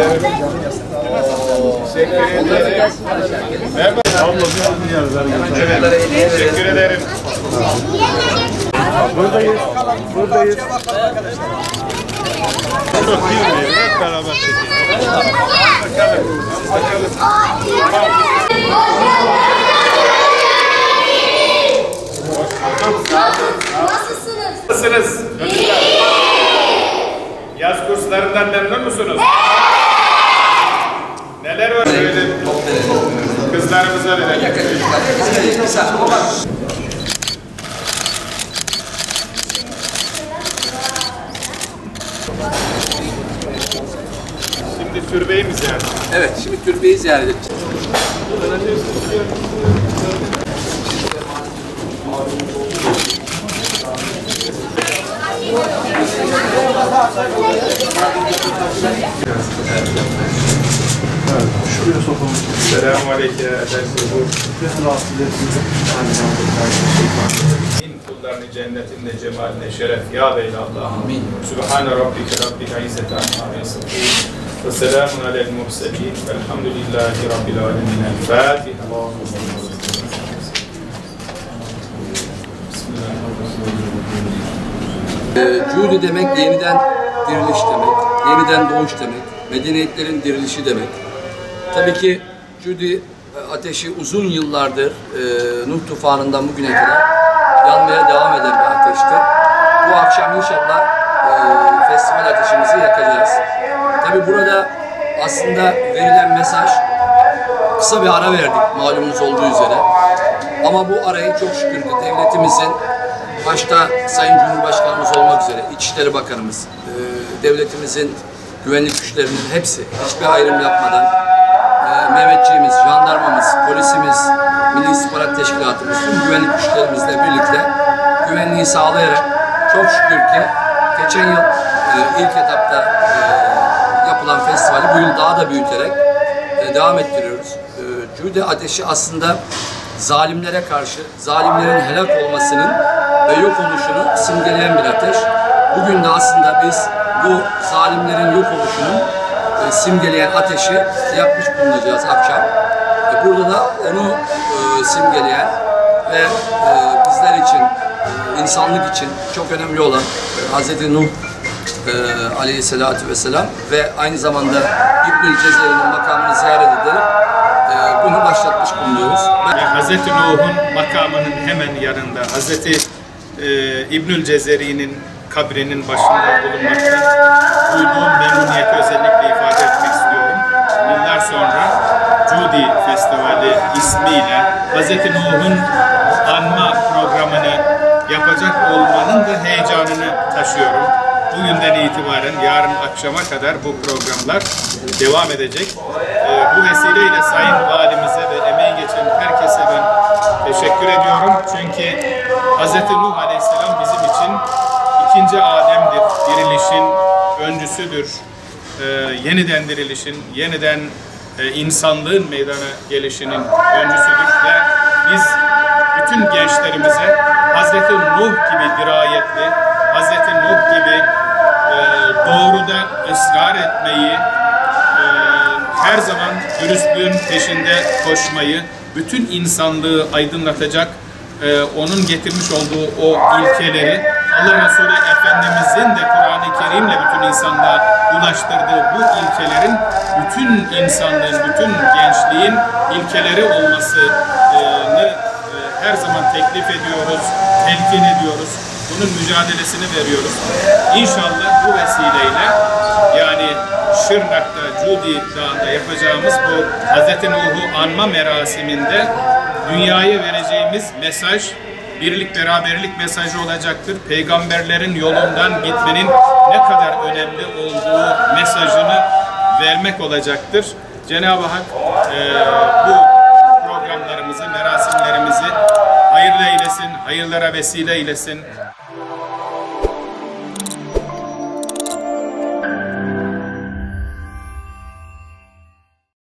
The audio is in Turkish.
ederim. Teşekkür ederim. Evet, teşekkür ederim. Buradayız. Buradayız. Çok iyi oluyor. Hep beraber çekelim. Bakalım. Nasılsınız? Çocuklar. Yaz kurslarından memnun musunuz? Neler öğrenelim? Kızlarımıza verelim. Şimdi türbeyi mi ziyaret edeceğiz? Evet, şimdi türbeyi ziyaret edeceğiz. Şuraya sokalım. Selamünaleyküm. Rahatsız etsin. Kullarını cennetinde cemaline şeref ya beylallah. Amin. Sübhane rabbike rabbil izzeti amma yasifun. Ve selamun alel murselin. Velhamdülillahi rabbil alemin. El Fatiha. Cudi demek yeniden diriliş demek, yeniden doğuş demek, medeniyetlerin dirilişi demek. Tabii ki Cudi ateşi uzun yıllardır Nuh tufanından bugüne kadar yanmaya devam eden bir ateşti. Bu akşam inşallah festival ateşimizi yakacağız. Tabii burada aslında verilen mesaj, kısa bir ara verdik malumunuz olduğu üzere. Ama bu arayı çok şükür ki devletimizin, başta Sayın Cumhurbaşkanımız olmak üzere, İçişleri Bakanımız, devletimizin güvenlik güçlerinin hepsi hiçbir ayrım yapmadan Mehmetçiğimiz, jandarmamız, polisimiz, Milli İstihbarat Teşkilatımız, tüm güvenlik güçlerimizle birlikte güvenliği sağlayarak çok şükür ki geçen yıl ilk etapta yapılan festivali bu yıl daha da büyüterek devam ettiriyoruz. Cudi ateşi aslında zalimlere karşı, zalimlerin helak olmasının ve yok oluşunu simgeleyen bir ateş. Bugün de aslında biz bu zalimlerin yok oluşunun simgeleyen ateşi yakmış bulunacağız akşam. Burada da onu simgeleyen ve bizler için, insanlık için çok önemli olan Hz. Nuh aleyhissalatü vesselam ve aynı zamanda İbnül Cezeri'nin makamını ziyaret ederek bunu başlatmış bulunuyoruz. Hz. Nuh'un makamının hemen yanında Hz. İbnül Cezeri'nin kabrinin başında bulunmaktan duyduğum memnuniyeti özellikle ifade etmek istiyorum. Yıllar sonra Cudi Festivali ismiyle Hz. Nuh'un anma programını yapacak olmanın da heyecanını taşıyorum. Bugünden itibaren yarın akşama kadar bu programlar devam edecek. Bu vesileyle Sayın Valimize ve emeği geçen herkese ben teşekkür ediyorum. Çünkü Hz. Nuh Aleyhisselam bizim için ikinci Adem'dir, dirilişin öncüsüdür. Yeniden dirilişin, yeniden insanlığın meydana gelişinin öncüsüdür ve biz bütün gençlerimize Hz. Nuh gibi dirayetli, Hz. Nuh gibi doğruda ısrar etmeyi, her zaman dürüstlüğün peşinde koşmayı, bütün insanlığı aydınlatacak, onun getirmiş olduğu o ilkeleri, Allah Resulü Efendimizin de Kur'an-ı Kerim'le bütün insanlığa ulaştırdığı bu ilkelerin bütün insanlığın, bütün gençliğin ilkeleri olmasını her zaman teklif ediyoruz, telkin ediyoruz. Bunun mücadelesini veriyoruz. İnşallah bu vesileyle yani Şırnak'ta, Cudi Dağı'nda yapacağımız bu Hz. Nuh'u anma merasiminde dünyaya vereceğimiz mesaj birlik beraberlik mesajı olacaktır. Peygamberlerin yolundan gitmenin ne kadar önemli olduğu mesajını vermek olacaktır. Cenab-ı Hak bu programlarımızı, merasimlerimizi hayırlı eylesin, hayırlara vesile eylesin.